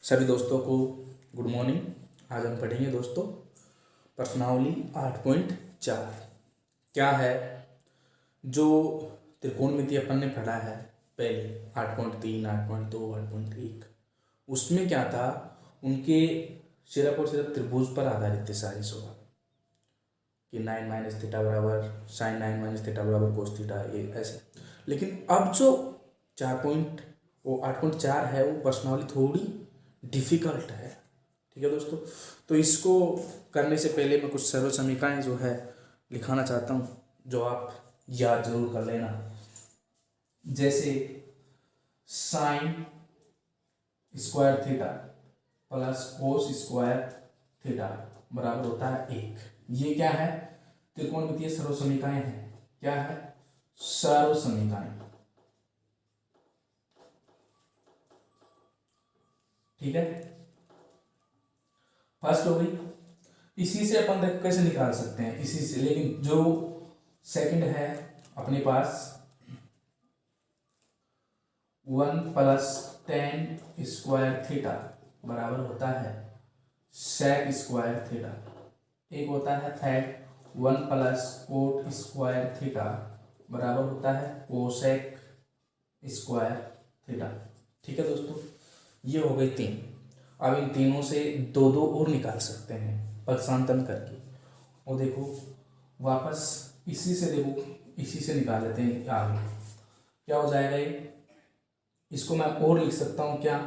सभी दोस्तों को गुड मॉर्निंग। आज हम पढ़ेंगे दोस्तों प्रश्नावली 8.4। क्या है जो त्रिकोणमिति अपन ने पढ़ा है पहले 8.3, 8.2, 8.1, उसमें क्या था, उनके सिर्फ और सिर्फ त्रिभुज पर आधारित थे सारे सवाल कि 9 माइनस थीटा बराबर साइन 9 माइनस थीटा बराबर कोस थीटा, ये ऐसे। लेकिन अब जो 8.4 है वो प्रश्नावली थोड़ी डिफ़िकल्ट है। ठीक है दोस्तों, तो इसको करने से पहले मैं कुछ सरल समीकरण जो है लिखाना चाहता हूँ, जो आप याद जरूर कर लेना। जैसे sine square theta plus cos square theta बराबर होता है 1। ये क्या है? त्रिकोणमितीय सर्व समीकरण है। क्या है? सर्व समीकरण। ठीक है, फर्स्ट हो गई। इसी से अपन देख कैसे निकाल सकते हैं, इसी से। लेकिन जो सेकंड है अपने पास 1 प्लस टेन स्क्वायर थीटा बराबर होता है सेक स्क्वायर थीटा। एक होता है third 1 plus coat square theta बराबर होता है कोसेक स्क्वायर थीटा। ठीक है दोस्तों, ये हो गई 3। अब इन तीनों से दो दो और निकाल सकते हैं पक्षांतरण करके। और देखो वापस इसी से, देखो इसी से निकाल लेते हैं आगे। क्या हो जाएगा ये? इसको मैं और लिख सकता हूँ क्या?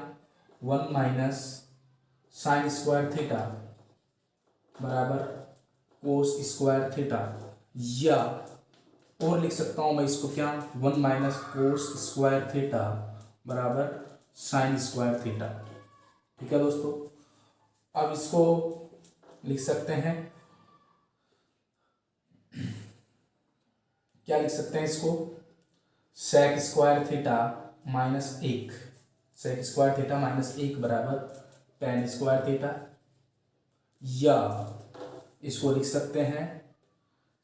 1 माइनस साइन स्क्वायर थीटा बराबर कोस स्क्वायर थीटा, या और लिख सकता हूँ मैं इसको क्या? 1 माइनस कोस स्क्वायर थीटा बराबर साइन स्क्वायर थीटा। ठीक है दोस्तों, अब इसको लिख सकते हैं, क्या लिख सकते हैं इसको? Sec square theta minus 1, sec square theta minus 1 बराबर टेन स्क्वायर थीटा, या इसको लिख सकते हैं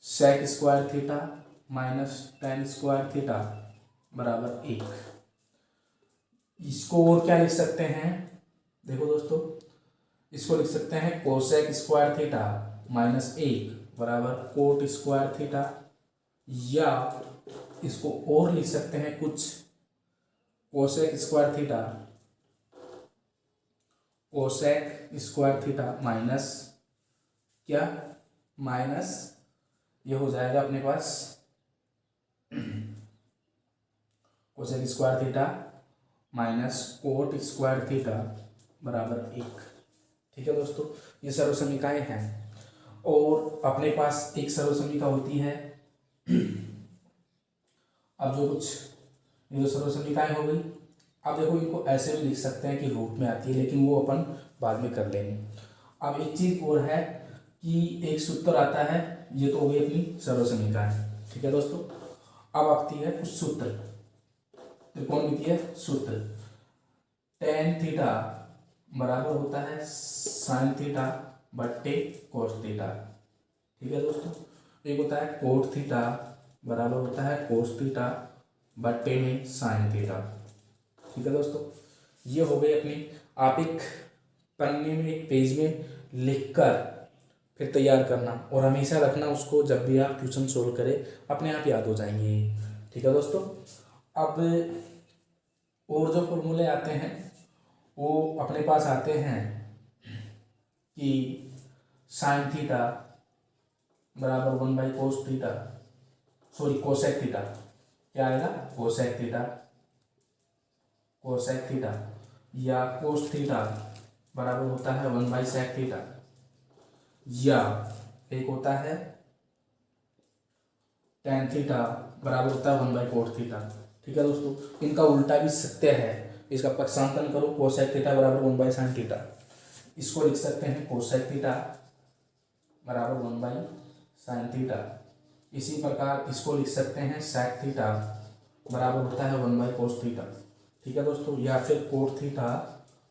sec square theta minus tan square theta बराबर 1। इसको और क्या लिख सकते हैं? देखो दोस्तों, इसको लिख सकते हैं कोसेक स्क्वायर थीटा माइनस 1 बराबर कोट स्क्वायर थीटा, या इसको और लिख सकते हैं कुछ cosec square theta, cosec square theta minus क्या? माइनस ये हो जाएगा अपने पास cosec square theta minus cot square theta बराबर 1। ठीक है दोस्तों, ये सर्व समीकरण हैं। और अपने पास एक सर्व समीकरण होती है। अब जो कुछ ये जो सर्व समीकरण हो गई, अब देखो इनको ऐसे भी लिख सकते हैं कि रूट में आती है, लेकिन वो अपन बाद में कर लेंगे। अब एक चीज और है कि एक सूत्र आता है, ये तो हो गई अपनी सर्व समीकरण। ठीक है दोस्तों, अब आती है कुछ सूत्र, त्रिकोणमितीय सूत्र। टेन थीटा बराबर होता है साइन थीटा बट्टे कोस थीटा। ठीक है दोस्तों, एक होता है कोट थीटा बराबर होता है कोस थीटा बट्टे में साइन थीटा। ठीक है दोस्तों, ये हो गई अपनी। आप एक पन्ने में, एक पेज में लिखकर फिर तैयार करना, और हमेशा रखना उसको, जब भी आप क्वेश्चन सोल्व करें अपने आप याद हो जाएंगे। ठीक है दोस्तों, अब और जो फॉर्मूले आते हैं वो अपने पास आते हैं कि साइन थीटा बराबर 1 by cos theta, sorry cosec theta. क्या आएगा? कोसेक थीटा, कोसेक थीटा, या कोस थीटा बराबर होता है 1 बाई सेक थीटा, या एक होता है टेन थीटा बराबर होता है 1 बाई कोट थीटा। ठीक है दोस्तों, इनका उल्टा भी सत्य है। इसका पक्षांतरण करो, कोसेक थीटा बराबर 1 बाई साइन थीटा। इसको लिख सकते हैं कोसेक थीटा बराबर 1 बाई साइन थीटा। इसी प्रकार इसको लिख सकते हैं सेक थीटा बराबर होता है 1 बाई कोस थीटा। ठीक है दोस्तों, या फिर कोट थीटा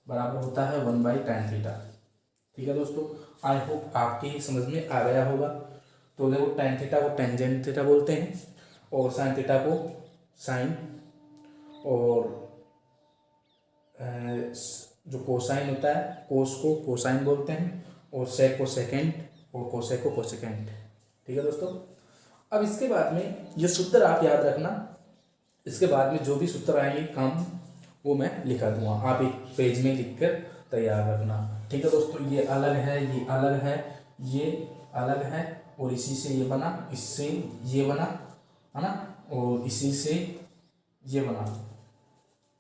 बराबर होता है 1 बाई टेन थीटा। ठीक है दोस्तों, आई होप आपके समझ में आ गया होगा। तो देखो टेन थीटा को टेंजेंट थीटा बोलते हैं, और साइन थीटा को साइन, और जो कोसाइन होता है, कोस को कोसाइन बोलते हैं और सेक को सेकेंड और कोसेक को कोसेकेंड। ठीक है दोस्तों। अब इसके बाद में ये सूत्र आप याद रखना, इसके बाद में जो भी सूत्र आएंगे काम वो मैं लिखा दूंगा, आप एक पेज में लिख कर तैयार रखना। ठीक है दोस्तों। ये अलग है, ये अलग है, ये अलग है, और इसी से ये बना, इससे ये बना, है ना, और इसी से ये बना,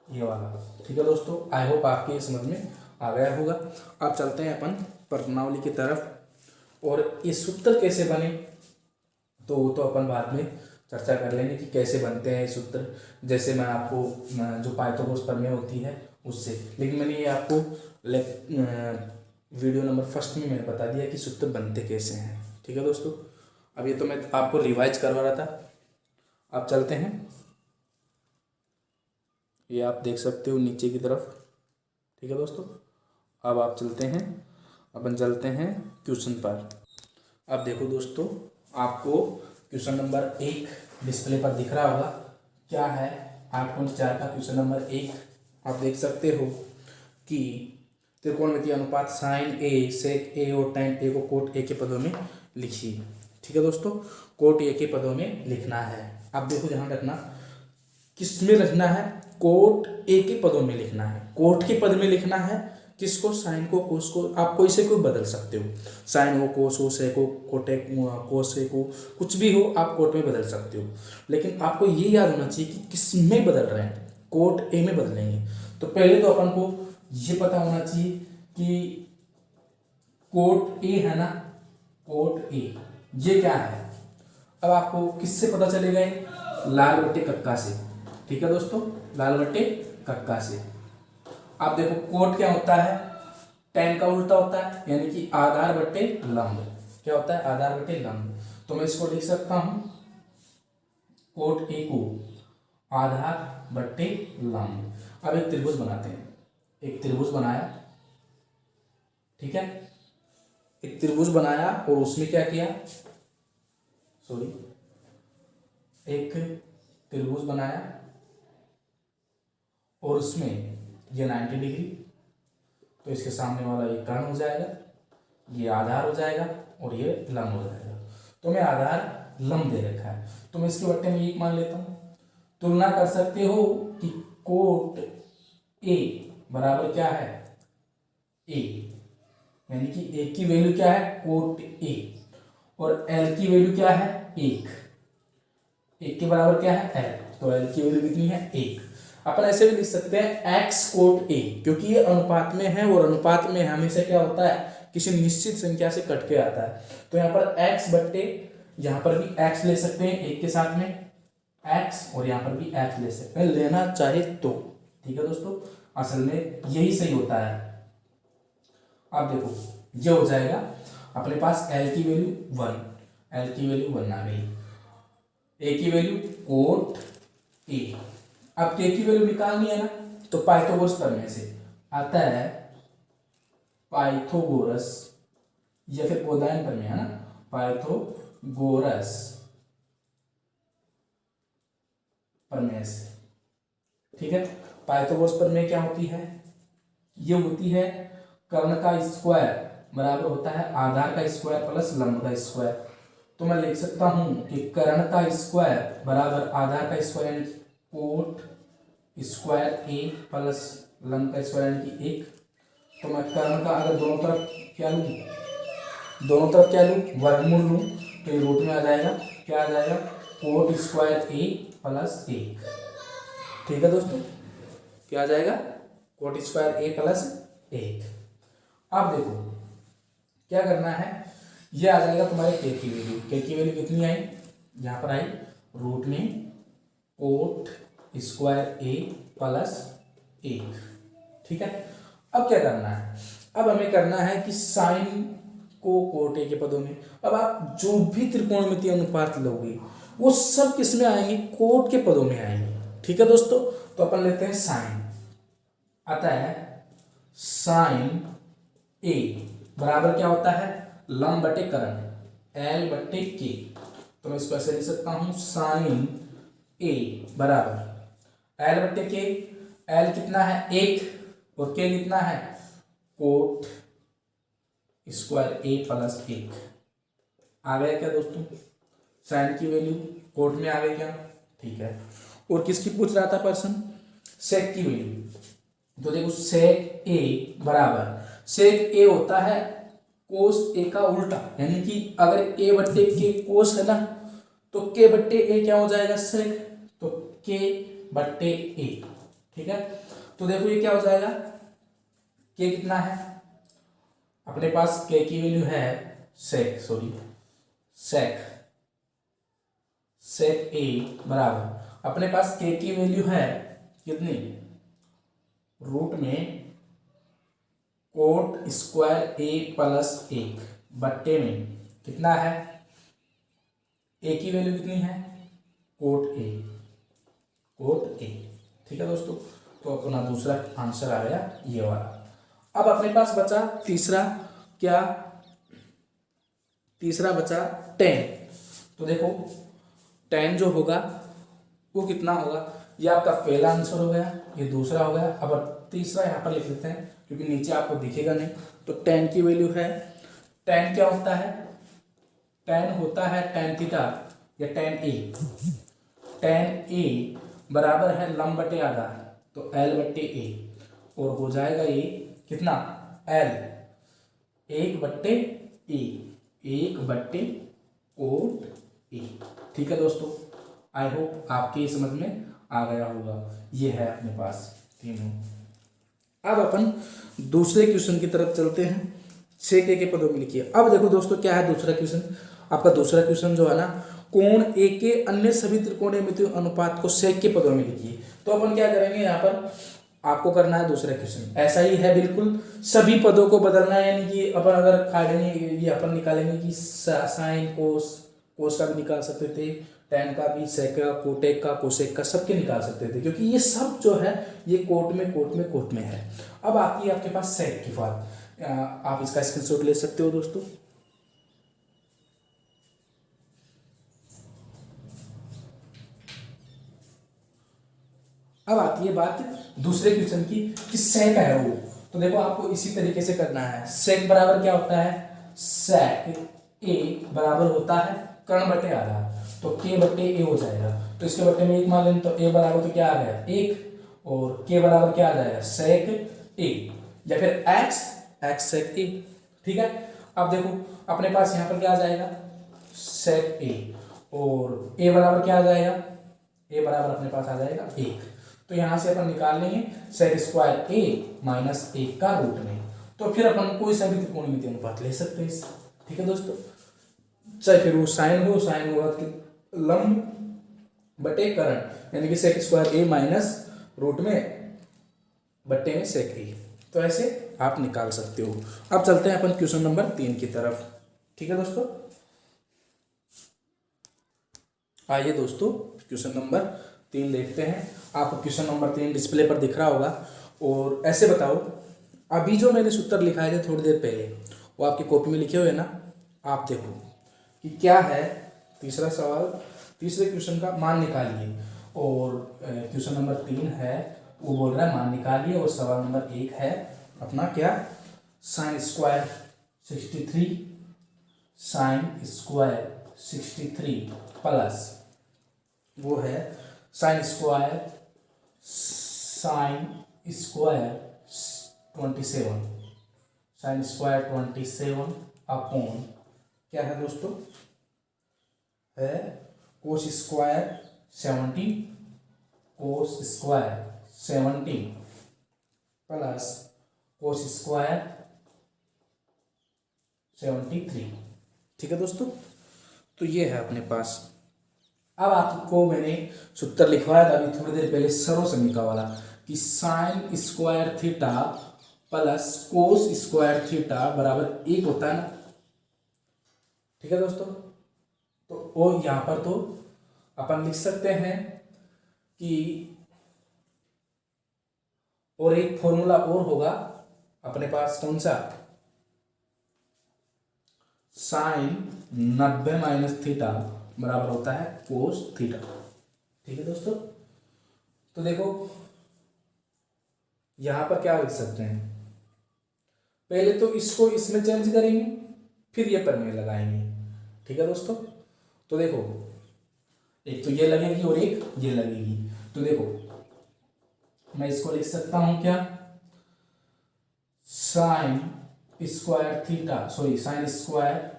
ये वाला। ठीक है दोस्तों। आई होप आपके समझ में आ गया होगा। अब चलते हैं अपन प्रश्नावली की तरफ, और ये सूत्र कैसे बने तो वो तो अपन बाद में चर्चा कर लेंगे कि कैसे बनते हैं सूत्र। जैसे मैं आपको जो पाइथागोरस प्रमेय होती है उससे, लेकिन मैंने ये आपको वीडियो नंबर 1 में मैंने बता दिया कि सूत्र बनते कैसे हैं। ठीक है दोस्तों। अब ये तो मैं आपको रिवाइज करवा रहा था। अब चलते हैं, ये आप देख सकते हो नीचे की तरफ। ठीक है दोस्तों। अब आप चलते हैं, अपन चलते हैं क्वेश्चन पर। अब देखो दोस्तों, आपको क्वेश्चन नंबर 1 डिस्प्ले पर दिख रहा होगा। क्या है? 8.4 का क्वेश्चन नंबर 1। आप देख सकते हो कि त्रिकोणमितीय अनुपात साइन ए, सेक ए और tan ए को कोट ए के पदों में लिखिए। ठीक है दोस्तों। कोट ए के पदों में लिखना है। अब देखो ध्यान रखना, किस में लिखना है? कोट ए के पदों में लिखना है। कोट के पद में लिखना है किसको? साइन को, कोस को। आप कोई से कोई बदल सकते हो, साइन हो, कोस हो, सेक हो, कोटेक, कोसेक हो, कुछ भी हो आप कोट में बदल सकते हो। लेकिन आपको ये याद होना चाहिए कि किस में बदल रहे हैं। कोट ए में बदलेंगे तो पहले तो अपन को ये पता होना चाहिए कि कोट ए है ना, कोट ए ये क्या है। अब आपको किससे पता चलेगा? लाल बट्टे कक्का से। ठीक है दोस्तों, लाल बट्टे कक्का से। आप देखो कोट क्या होता है? tan का उल्टा होता है, यानी कि आधार बट्टे लंब। क्या होता है? आधार बट्टे लंब। तो मैं इसको लिख सकता हूं कोट ए को आधार बट्टे लंब। अब एक त्रिभुज बनाते हैं। एक त्रिभुज बनाया, ठीक है, एक त्रिभुज बनाया और उसमें क्या किया, सॉरी, एक त्रिभुज बनाया और उसमें ये 90 डिग्री, तो इसके सामने वाला ये कर्ण हो जाएगा, ये आधार हो जाएगा और ये लंब हो जाएगा। तो मैं आधार लंब दे रखा है, तो मैं इसके बट्टे में 1 मान लेता हूं। तुलना कर सकते हो कि कोट ए बराबर क्या है? ए, यानी कि ए की वैल्यू क्या है? कोट ए, और एल की वैल्यू क्या है? 1। 1 के बराबर क्या है? एल, तो एल की वैल्यू कितनी है? 1। अपन ऐसे भी लिख सकते हैं एक्स कोट ए, क्योंकि ये अनुपात में है और अनुपात में हमेशा क्या होता है? किसी निश्चित संख्या से कट के आता है। तो यहाँ पर एक्स बट्टे, यहाँ पर भी एक्स ले सकते हैं 1 के साथ में एक्स, और यहाँ पर भी एक्स ले सकते हैं लेना चाहे तो। ठीक है दोस्तों, असल में यही सही होता है। अब देखो ये हो जाएगा अपने पास एल की वैल्यू 1, एल की वैल्यू 1 आ गई, ए की वैल्यू कोट ए। अब के की वैल्यू निकालनी है ना, तो पाइथागोरस प्रमेय से आता है, पाइथागोरस या फिर कोदाइन प्रमेय है ना, पाइथागोरस प्रमेय से। ठीक है, पाइथागोरस प्रमेय क्या होती है? ये होती है कर्ण का स्क्वायर बराबर होता है आधार का स्क्वायर प्लस लंब का स्क्वायर। तो मैं लिख सकता हूं कि कर्ण का स्क्वायर बराबर आधार का स्क्वायर, यानी कोट स्क्वायर ए प्लस लंब का स्क्वायर यानी कि 1। तो मैं कर्ण का अगर दोनों तरफ क्या लूँ, दोनों तरफ क्या लूँ? वर्गमूल लूँ, तो ये रूट में आ जाएगा, क्या आ जाएगा? कोट स्क्वायर ए प्लस 1। ठीक है दोस्तों, क्या आ जाएगा? कोट स्क्वायर ए प्लस 1। अब देखो क्या करना है, ये आ जाएगा तुम्हारे के की वैल्यू। के की वैल्यू कितनी आई? यहाँ पर आई रूट में कोट स्क्वायर ए प्लस 1। ठीक है, अब क्या करना है? अब हमें करना है कि साइन को कोट ए के पदों में। अब आप जो भी त्रिकोणमितीय अनुपात लोगे वो सब किस में आएंगे? कोट के पदों में आएंगे। ठीक है दोस्तों, तो अपन लेते हैं साइन, आता है साइन ए बराबर क्या होता है? लंब बटे कर्ण, एल बटे के। तो मैं इसको ऐसे लिख सकता हूं, साइन ए बराबर एल बटे के। एल कितना है? 1, और के कितना है, कोट स्क्वायर ए प्लस 1। आ गया क्या दोस्तों, साइन की वैल्यू कोट में आ गई क्या, ठीक है। और किसकी पूछ रहा था पर्सन, सेक की वैल्यू। तो देखो सेक ए बराबर, सेक ए होता है कोस ए का उल्टा, यानी कि अगर ए बट्टे के कोस है ना तो के बट्टे ए क्या हो जाएगा, सेक, तो के बट्टे ए, ठीक है। तो देखो ये क्या हो जाएगा, के कितना है अपने पास, के की वैल्यू है सेक, सॉरी सेक, सेक ए बराबर अपने पास के की वैल्यू है कितनी, रूट में कोट स्क्वायर ए प्लस 1 बट्टे में कितना है, ए की वैल्यू कितनी है, कोट ए, कोट ए, ठीक है दोस्तों। तो अपना दूसरा आंसर आ गया ये वाला। अब अपने पास बचा तीसरा, क्या, तीसरा बचा tan। तो देखो tan जो होगा वो कितना होगा, ये आपका पहला आंसर हो गया, ये दूसरा हो गया। अब तीसरा यहाँ पर लिख लेते हैं क्योंकि नीचे आपको दिखेगा नहीं। तो tan की वैल्यू है, tan क्या होता है, tan होता है tan थीटा या tan a, tan a बराबर है लंब बटे आधा, तो l बट्टे a, और हो जाएगा ये कितना, l 1 बट्टे a, 1 बट्टे कोट ए, ठीक है दोस्तों। आई होप आपके समझ में आ गया होगा। ये है अपने पास तीनों। अब अपन दूसरे क्वेश्चन की तरफ चलते हैं, सेक ए के पदों में लिखिए। अब देखो दोस्तों क्या है दूसरा क्वेश्चन, आपका दूसरा क्वेश्चन जो है ना, कोण ए के अन्य सभी त्रिकोणमितीय अनुपात को सेक के पदों में लिखिए। तो अपन क्या करेंगे, यहाँ पर आपको करना है दूसरा क्वेश्चन ऐसा ही है बिल्कुल, सभी पदों को बदलना है। यानी कि अपन अगर काटेंगे, ये अपन निकालेंगे कि साइन कोस का भी निकाल सकते थे, tan का भी, सेक का, कोटेक का, कोसेक का, सबके निकाल सकते थे क्योंकि ये सब जो है ये कोट में है। अब आती है आपके पास सेक की बात, आप इसका स्क्रीनशॉट ले सकते हो दोस्तों। अब आती है बात दूसरे क्वेश्चन की कि सेक है वो। तो देखो आपको इसी तरीके से करना है। सेक बराबर क्या होता है, सेक ए बराबर होता है कर्ण बटे आधा, तो के बट्टे ए हो जाएगा। तो इसके बट्टे में 1 मान लें, तो ए बराबर तो क्या आ गया 1, और के बराबर क्या आ जाएगा सेक ए, या फिर एक्स सेक ए, ठीक है। अब देखो अपने पास यहाँ पर क्या आ जाएगा, सेक ए, और ए बराबर क्या आ जाएगा, ए बराबर अपने पास आ जाएगा 1। तो यहाँ से अपन निकाल लेंगे सेक स्क्वायर ए माइनस 1 का रूट में। तो फिर अपन कोई सा भी त्रिकोणमितीय अनुपात ले सकते हैं इससे, ठीक है दोस्तों। चाहे फिर वो साइन होगा लंब बटे कर्ण, यानी कि सेक स्क्वायर ए माइनस रूट में बट्टे में सेक ए। तो ऐसे आप निकाल सकते हो। अब चलते हैं अपन क्वेश्चन नंबर 3 की तरफ, ठीक है दोस्तों। आइए दोस्तों क्वेश्चन नंबर 3 देखते हैं। आपको क्वेश्चन नंबर 3 डिस्प्ले पर दिख रहा होगा। और ऐसे बताओ, अभी जो मैंने सूत्र लिखाए थे थोड़ी देर पहले वो आपकी कॉपी में लिखे हुए हैं ना, आप देखो कि क्या है। तीसरा सवाल, तीसरे क्वेश्चन का मान निकालिए, और क्वेश्चन नंबर 3 है वो बोल रहा है मान निकालिए, और सवाल नंबर 1 है अपना क्या, sine square 63, sine square 63 plus वो है sine square 27, sine square 27 upon क्या है दोस्तों, है cos square 70, cos square 70 plus cos square 73, ठीक है दोस्तों। तो ये है अपने पास। अब आपको मैंने सूत्र लिखवाया था अभी थोड़ी देर पहले सर्वसमीका वाला, कि sine square theta plus cos square theta बराबर 1 होता है ना, ठीक है दोस्तों। तो और यहाँ पर तो अपन लिख सकते हैं कि और एक फॉर्मूला और होगा अपने पास, कौन सा, साइन 90 माइनस थीटा बराबर होता है कोस थीटा, ठीक है दोस्तों। तो देखो यहाँ पर क्या लिख सकते हैं, पहले तो इसको इसमें चेंज करेंगे, फिर ये प्रमेय लगाएंगे। ठीक है दोस्तों, तो देखो एक तो ये लगेगी और एक ये लगेगी। तो देखो मैं इसको लिख सकता हूं क्या, sine square theta, sorry sine square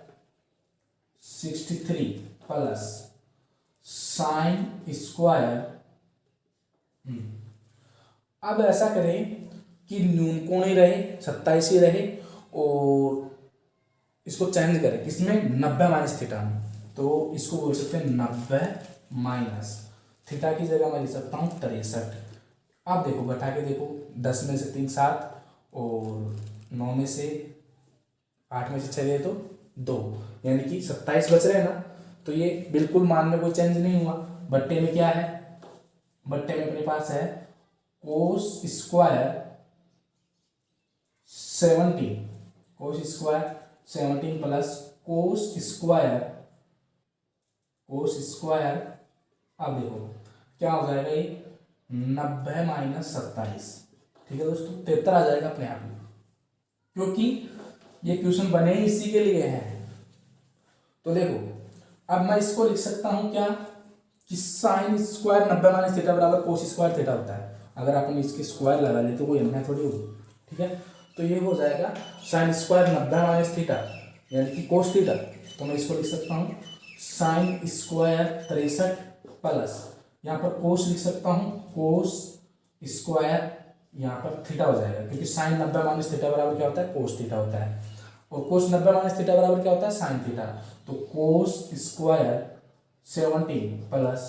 63 plus sine square, अब ऐसा करें कि न्यून कोण ही रहे, 27 ही रहे, और इसको चेंज करें किसमें, 90 माइनस थीटा में। तो इसको बोल सकते हैं 90 माइनस थीटा की जगह मैं लिख सकता हूँ 63। अब देखो घटा के देखो, 10 में से 3 7, और 9 में से 8 में से 6 गए तो 2, यानी कि 27 बच रहे हैं ना। तो ये बिल्कुल मान में कोई चेंज नहीं हुआ। बट्टे में क्या है, बट्टे में अपने पास है cos square 17, cos square 17 plus cos square, अब देखो क्या हो जाएगा ये 90 माइनस 27। ठीक है दोस्तों, 73 आ जाएगा अपने आप में, क्योंकि ये क्वेश्चन बने ही इसी के लिए हैं। तो देखो अब मैं इसको लिख सकता हूं क्या, कि साइन स्क्वायर 90 माइनस थीटा बराबर कोस स्क्वायर थीटा होता है। अगर अपन इसके स्क्वायर लगा ले तो कोई अन्याय थोड़ी होगी। ठीक है, तो ये हो जाएगा साइन स्क्वायर 90 माइनस थीटा यानी कि कोस थीटा। तो मैं इसको लिख सकता हूँ साइन स्क्वायर 63 प्लस यहाँ पर कोस लिख सकता हूँ कोस स्क्वायर, यहाँ पर थीटा हो जाएगा, क्योंकि साइन 90 माइनस थीटा बराबर क्या होता है, कोस थीटा होता है, और कोस 90 माइनस थीटा बराबर क्या होता है, साइन थीटा। तो cos square 17 plus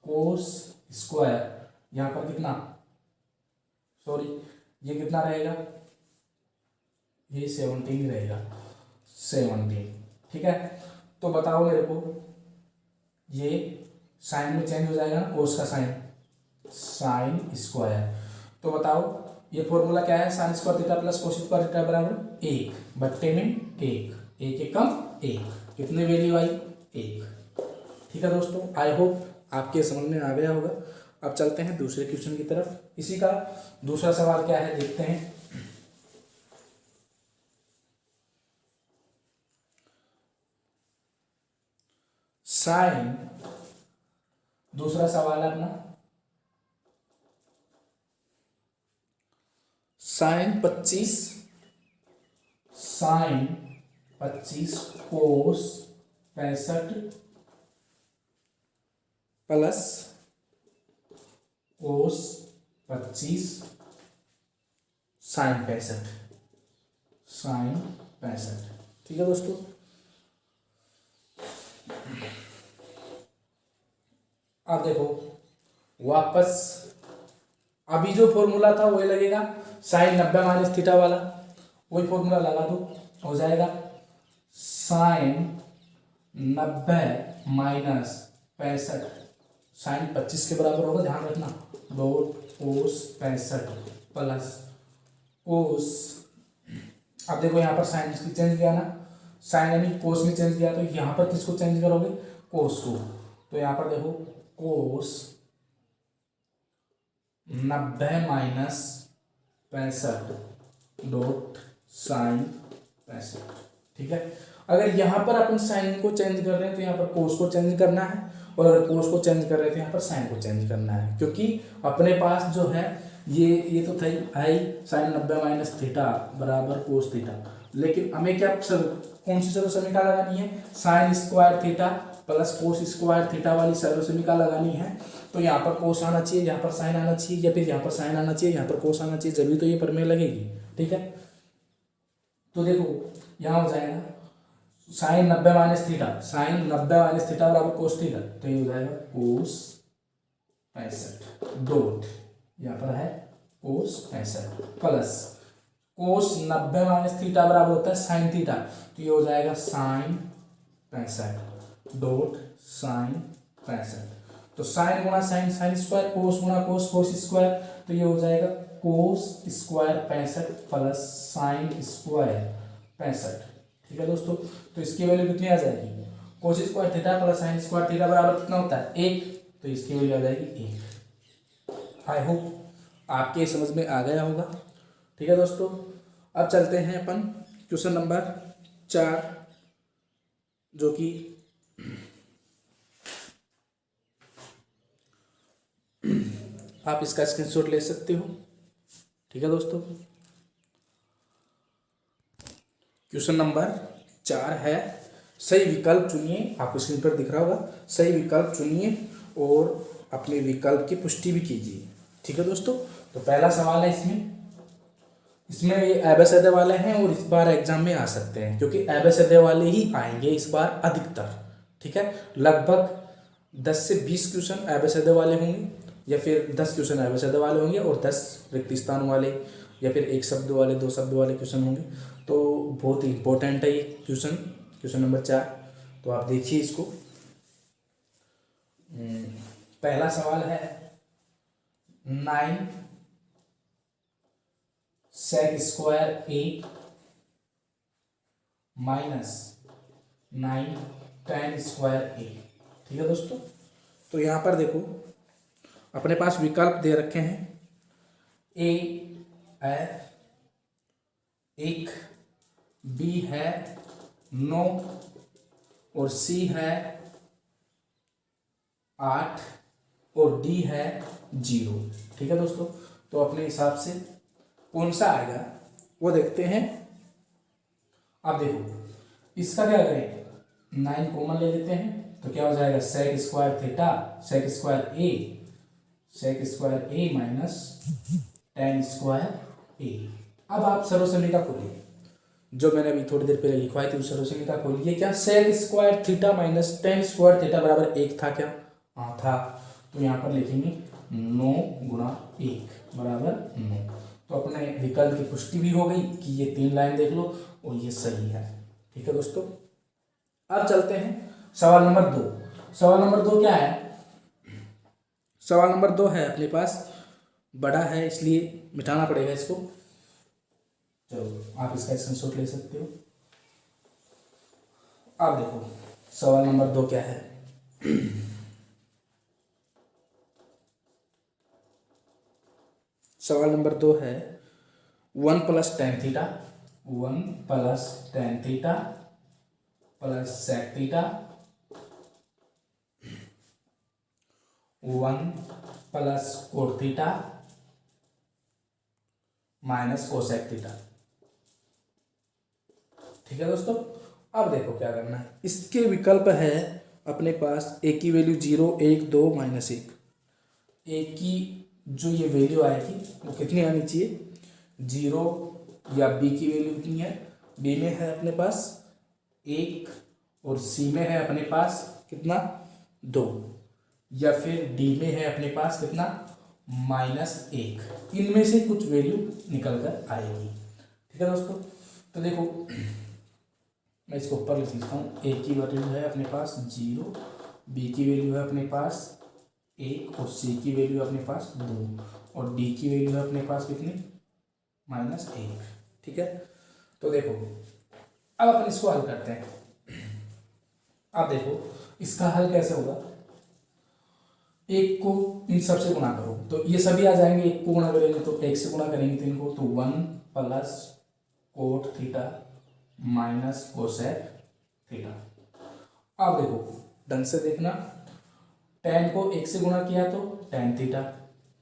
cos square, यहाँ पर कितना, सॉरी ये कितना रहेगा, ये 17 ही रहेगा, 17। ठीक है, तो बताओ मेरे को, ये साइन में चेंज हो जाएगा ना, कोस का साइन, साइन स्क्वायर। तो बताओ ये फॉर्मूला क्या है, sine square theta plus cos square theta बराबर 1 बट्टे में 1, 1 एकम 1, कितने वैल्यू आई 1। ठीक है दोस्तों, आई होप आपके समझ में आ गया होगा। अब चलते हैं दूसरे क्वेश्चन की तरफ। इसी का दूसरा सवाल क्या है देखते हैं। साइन, दूसरा सवाल है अपना, साइन 25 कोस 65 प्लस कोस 25 साइन 65। ठीक है दोस्तों, अब देखो वापस अभी जो फॉर्मूला था वही लगेगा, साइन 90 माइनस थीटा वाला वही फॉर्मूला लगा दो, हो जाएगा साइन 90 माइनस 65 साइन 25 के बराबर होगा, ध्यान रखना, डॉट कोस 65 प्लस कोस, अब देखो यहाँ पर साइन चेंज किया ना, साइन यानी कोस में चेंज किया, तो यहाँ पर किसको चेंज करोगे, कोस को। तो यहाँ पर देखो कोस 90 माइनस 65 डॉट साइन 65। ठीक है, अगर यहाँ पर अपन साइन को चेंज कर रहे हैं तो यहाँ पर कोस को चेंज करना है, और अगर कोस को चेंज कर रहे हैं तो यहाँ पर साइन को चेंज करना है, क्योंकि अपने पास जो है ये तो था आई साइन 90 माइनस थीटा बराबर कोस थीटा, लेकिन हमें क्या कौन सी सर्वसमीका लगानी है, sine square theta plus cos square theta वाली सर्वसमीका लगानी है। तो यहाँ पर कोस आना चाहिए, यहाँ पर साइन आना चाहिए, या फिर यहाँ पर साइन आना चाहिए, यहाँ पर कोस आना चाहिए, जब भी तो ये प्रमेय लगेगी। ठीक है, तो देखो यहाँ हो जाएगा sine 90 minus theta, sine 90 minus theta बराबर कोस थीटा, तो ये हो जाएगा कोस 65 डॉट यहाँ पर है कोस 65 प्लस कोस 90 माइनस थीटा बराबर होता है साइन थीटा, तो ये हो जाएगा साइन 65 डॉट साइन 65। तो साइन गुणा साइन साइन स्क्वायर, कोस गुणा कोस कोस स्क्वायर, तो ये हो जाएगा cos square 65 plus sine square 65। ठीक है दोस्तों, तो इसकी वैल्यू कितनी आ जाएगी, cos square theta plus sine square theta बराबर कितना होता है 1, तो इसकी वैल्यू आ जाएगी 1। आई होप आपके समझ में आ गया होगा। ठीक है दोस्तों, अब चलते हैं अपन क्वेश्चन नंबर 4, जो कि आप इसका स्क्रीनशॉट ले सकते हो। ठीक है दोस्तों, क्वेश्चन नंबर 4 है, सही विकल्प चुनिए। आपको स्क्रीन पर दिख रहा होगा, सही विकल्प चुनिए और अपने विकल्प की पुष्टि भी कीजिए। ठीक है दोस्तों, तो पहला सवाल है इसमें ये एबेसैडे वाले हैं और इस बार एग्जाम में आ सकते हैं, क्योंकि एबेसैडे वाले ही आएंगे इस बार अधिकतर। ठीक है, लगभग 10 से 20 क्वेश्चन एबेसैडे वाले होंगे, या फिर 10 क्वेश्चन एबेसैडे वाले होंगे और 10 रिक्त स्थान वाले, या फिर 1 शब्द वाले, 2 शब्द वाले क्वेश्चन होंगे। तो बहुत ही इंपॉर्टेंट है ये क्वेश्चन नंबर 4। तो आप देखिए इसको। पहला सवाल है 9 sec square a minus 9 tan square a। ठीक है दोस्तों, तो यहाँ पर देखो अपने पास विकल्प दे रखे हैं। a है 1, b है 9 और c है 8 और d है 0। ठीक है दोस्तों, तो अपने हिसाब से कौन सा आएगा वो देखते हैं। अब देखो इसका क्या करें, 9 कॉमन ले लेते हैं, तो क्या हो जाएगा sec square theta sec square A minus tan square A. अब आप सर्वसमीका खोलिए, जो मैंने अभी थोड़ी देर पहले लिखवाई थी उस सर्वसमीका खोलिए। क्या sec square theta minus tan square theta बराबर 1 था क्या? हाँ था। तो यहाँ पर लिखेंगे 9 गुणा 1 बराबर 9। तो अपने विकल्प की पुष्टि भी हो गई कि ये 3 लाइन देख लो और ये सही है। ठीक है दोस्तों, अब चलते हैं सवाल नंबर 2। सवाल नंबर 2 क्या है? सवाल नंबर 2 है अपने पास, बड़ा है इसलिए मिटाना पड़ेगा इसको। चलो आप इसका स्क्रीनशॉट ले सकते हो। अब देखो सवाल नंबर 2 क्या है। सवाल नंबर 2 है 1 plus tan theta 1 plus tan theta plus sec theta 1 plus cot theta minus cosec theta. ठीक है दोस्तों, अब देखो क्या करना है। इसके विकल्प है अपने पास a की वैल्यू 0, 1, 2, -1। a की जो ये वैल्यू आएगी वो कितनी आनी चाहिए? 0, या b की वैल्यू कितनी है? b में है अपने पास 1 और c में है अपने पास कितना? 2, या फिर d में है अपने पास कितना? -1। इनमें से कुछ वैल्यू निकल कर आएगी। ठीक है दोस्तों, तो देखो मैं इसको ऊपर लिख लेता हूँ। a की वैल्यू है अपने पास 0, b की वैल्यू है अपने पास 1 और c की वैल्यू है अपने पास 2 और d की वैल्यू है अपने पास कितनी? -1। ठीक है, तो देखो अब अपन इसको हल करते हैं। अब देखो इसका हल कैसे होगा। 1 को इन सब से गुणा करो तो ये सभी आ जाएंगे। 1 को गुणा करेंगे तो 1 से गुणा करेंगे तो इनको, तो 1 plus cot theta minus cosec theta. अब देखो ढंग से देखना, tan को 1 से गुणा किया तो tan थीटा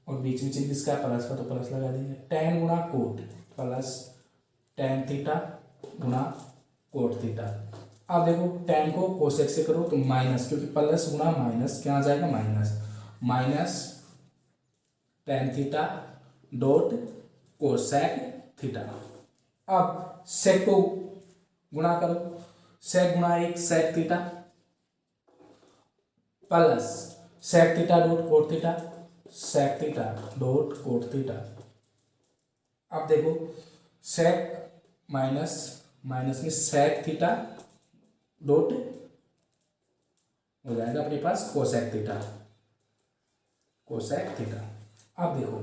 और बीच में चिन्ह किसका प्लस का, तो प्लस लगा देंगे। tan गुणा कोट प्लस tan थीटा गुणा कोट थीटा। अब देखो tan को कोसेक से करो तो माइनस, क्योंकि प्लस गुणा माइनस क्या आ जाएगा? Minus tan theta dot cosec theta. अब सेक को गुणा करो, सेक गुणा 1 sec theta plus sec theta dot cot theta sec theta dot cot theta. अब देखो सेक माइनस में सेक थीटा डॉट हो जाएगा अपने पास कोसेक थीटा। अब देखो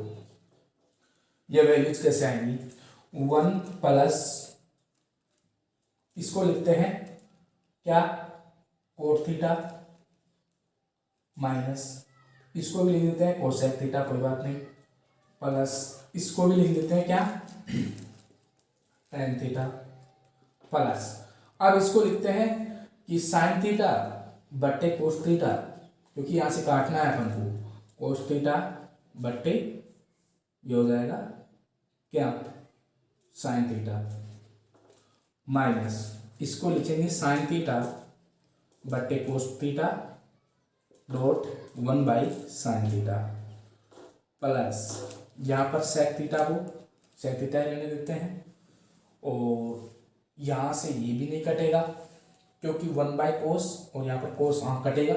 ये वैल्यूज कैसे आएंगी। 1 प्लस इसको लिखते हैं क्या? कोट थीटा माइनस इसको भी लिख देते हैं कोसेक थीटा, कोई बात नहीं। प्लस इसको भी लिख देते हैं क्या, tan थीटा प्लस, अब इसको लिखते हैं कि sin थीटा बट्टे कोस थीटा, क्योंकि यहाँ से काटना है अपन को, कोस थीटा बट्टे ये हो जाएगा क्या, sin थीटा माइनस इसको लिखेंगे sin थीटा बट्टे cos theta dot 1/sin theta plus यहाँ पर sec थीटा को sec थीटा लेने देते हैं, और यहाँ से ये भी नहीं कटेगा क्योंकि 1/cos, और यहाँ पर cos कटेगा,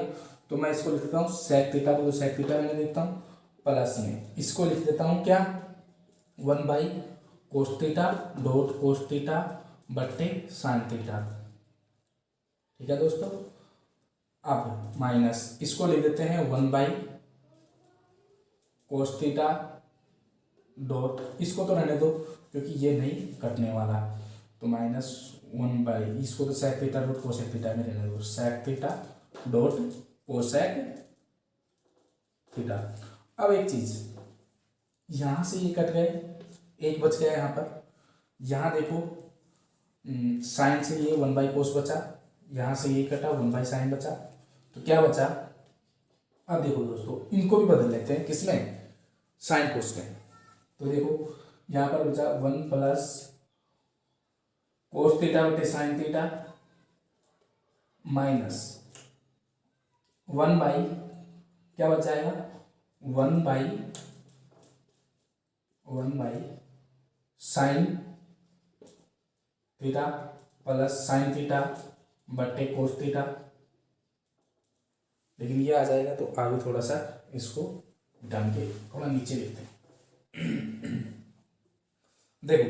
तो मैं इसको लिख देता हूँ sec थीटा को, तो sec थीटा लेने देता हूँ प्लस में इसको लिख देता हूँ क्या, 1/cos theta dot cos theta बट्टे sin थीटा। ठीक है दोस्तों, अब माइनस इसको ले देते हैं 1/cos थीटा डॉट, इसको तो रहने दो क्योंकि ये नहीं कटने वाला, तो -1 इसको तो sec theta dot cosec theta में रहने दो, sec theta dot cosec theta. अब एक चीज, यहाँ से ये कट गए, एक बच गया यहाँ पर, यहाँ देखो साइन से ये 1/cos बचा, यहाँ से ये कटा 1/sin बचा, तो क्या बचा, अब देखो दोस्तों इनको भी बदल लेते हैं, किसमें, साइन कोस में, तो देखो यहाँ पर बचा 1 प्लस कोस थीटा बटे साइन थीटा माइनस 1 बाई क्या बच जाएगा, 1 by sine theta plus sine theta बट्टे कोस थीटा, लेकिन ये आ जाएगा तो आगे थोड़ा सा इसको डाल के थोड़ा नीचे लिखते हैं। देखो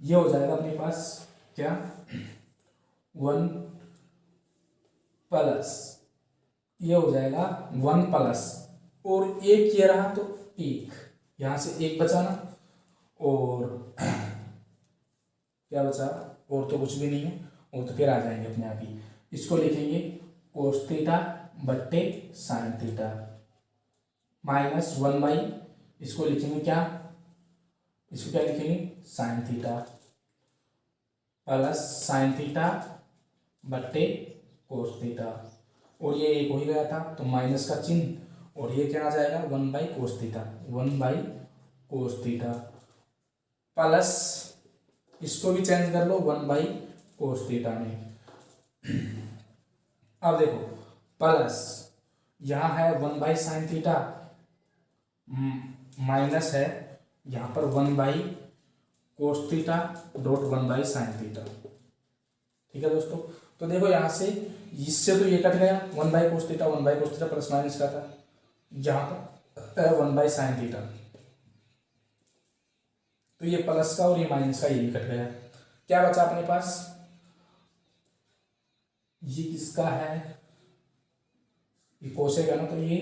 ये हो जाएगा अपने पास क्या, 1 प्लस ये हो जाएगा 1 प्लस, और एक ये रहा तो एक, यहाँ से एक बचा ना, और क्या बचा, और तो कुछ भी नहीं है, और तो फिर आ जाएंगे अपने आप ही, इसको लिखेंगे कोस थीटा बट्टे साइन थीटा माइनस 1 बाई इसको लिखेंगे क्या, इसको क्या लिखेंगे sine theta plus sine theta बट्टे कोस थीटा, और ये एक हो ही गया था तो माइनस का चिन्ह, और ये क्या आ जाएगा 1/cos theta, 1/cos theta plus इसको भी चेंज कर लो 1/cos थीटा में। अब देखो प्लस यहाँ है 1/sin थीटा माइनस है यहाँ पर 1/cos theta dot 1/sin theta. ठीक है दोस्तों, तो देखो यहाँ से इससे तो ये कट गया 1/cos theta 1/cos theta plus minus का था, यहाँ पर 1/sin थीटा, तो ये प्लस का और ये माइनस का ये भी कट गया, क्या बचा अपने पास, ये किसका है, ये कोसेक है ना, तो ये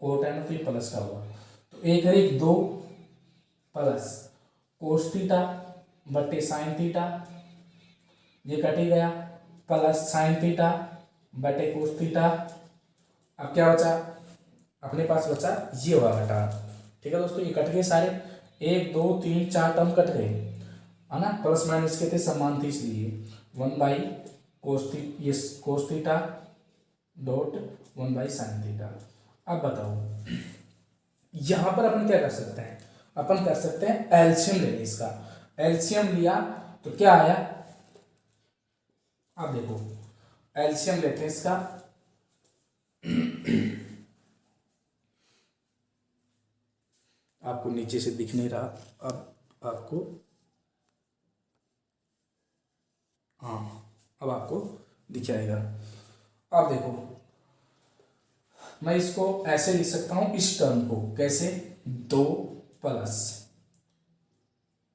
कोट है ना, तो ये प्लस का हुआ, तो एक है 2 प्लस कोस थीटा बटे साइन थीटा, ये कट ही गया, प्लस साइन थीटा बटे कोस थीटा, अब क्या बचा अपने पास, बचा ये वाला टर्म। ठीक है दोस्तों, ये कट गए सारे, 1 2 3 4 टर्म कट गए है ना, प्लस माइनस के थे समान थे इसलिए 1/cos theta dot 1/sin theta. अब बताओ यहां पर अपन क्या कर सकते हैं, अपन कर सकते हैं एलसीएम ले लें इसका, एलसीएम लिया तो क्या आया, अब देखो एलसीएम लेते हैं इसका, आपको नीचे से दिख नहीं रहा, अब आपको हाँ अब आपको दिख जाएगा। अब देखो मैं इसको ऐसे लिख सकता हूं इस टर्म को, कैसे 2 प्लस,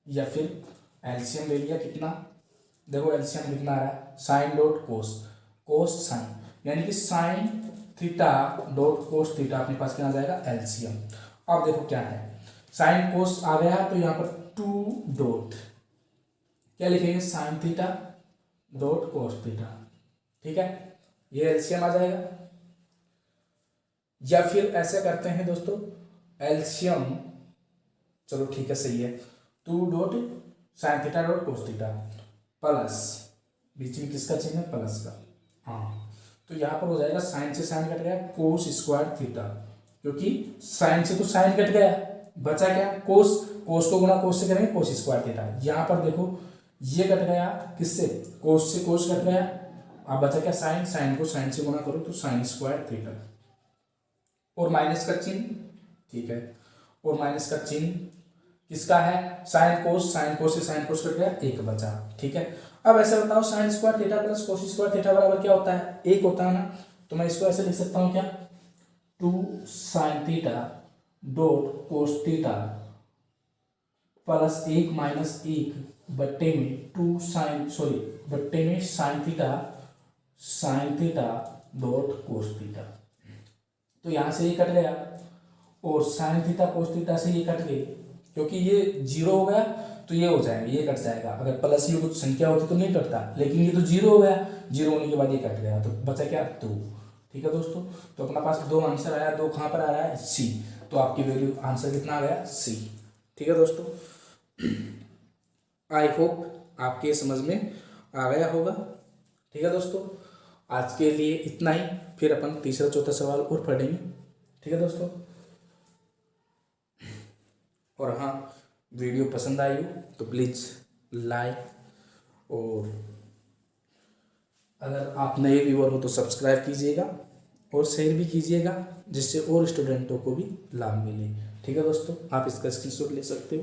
या फिर एलसीएम ले लिया कितना, देखो एलसीएम लिखना आ रहा है साइन डॉट कोस, कोस साइन, यानी कि sign theta dot cos theta अपने पास क्या आ जाएगा एलसीएम। अब देखो क्या है, साइन कोस आ गया तो यहाँ पर 2 डॉट क्या लिखेंगे sign theta dot cos theta. ठीक है, ये एलसीएम आ जाएगा, या फिर ऐसे करते हैं दोस्तों एलसीएम चलो ठीक है, सही है। 2 dot sine theta dot cos theta plus, बीच में किसका चिन्ह है, प्लस का। हाँ, तो यहाँ पर हो जाएगा साइन से साइन कट गया, कोस स्क्वायर थीटा, क्योंकि साइन से तो साइन कट गया, बचा क्या, कोस। कोस को गुना कोस से करेंगे, कोस स्क्वायर थीटा। यहाँ पर देखो ये कट गया किससे, कोस से कोस कट गया, अब बचा क्या, साइन। साइन को साइन से गुना करो तो साइन स्क्वायर थीटा, और माइनस का चिन्ह, ठीक है, और माइनस का चिन्ह किसका है, साइन कोस से साइन कोस कट गया, एक बचा, ठीक है। अब ऐसे बताओ sine square theta plus cos square theta बराबर क्या होता है, एक होता है ना। तो मैं इसको ऐसे लिख सकता हूँ क्या, 2 sign theta dot cos theta plus 1 minus 1 बट्टे में 2 साइन, सॉरी बट्टे में sign theta dot cos theta. तो यहाँ से ये कट गया, और साइन थीटा कोस थीटा से ये कट गए, क्योंकि ये 0 हो गया तो ये हो जाएगा, ये कट जाएगा। अगर प्लस ये कुछ संख्या होती तो नहीं कटता, लेकिन ये तो 0 हो गया, 0 होने के बाद ये कट गया, तो बचा क्या, 2। ठीक है दोस्तों, तो अपना पास 2 आंसर आया, 2 कहाँ पर आ रहा है, सी। तो आपकी वैल्यू आंसर कितना आ गया, सी। ठीक है दोस्तों, आई होप आपके समझ में आ गया होगा। ठीक है दोस्तों, आज के लिए इतना ही, फिर अपन तीसरा चौथा सवाल और पढ़ेंगे। ठीक है दोस्तों, और हाँ, वीडियो पसंद आई हो तो प्लीज़ लाइक, और अगर आप नए व्यूअर हो तो सब्सक्राइब कीजिएगा और शेयर भी कीजिएगा, जिससे और स्टूडेंटों को भी लाभ मिले। ठीक है दोस्तों, आप इसका स्क्रीनशॉट ले सकते हो।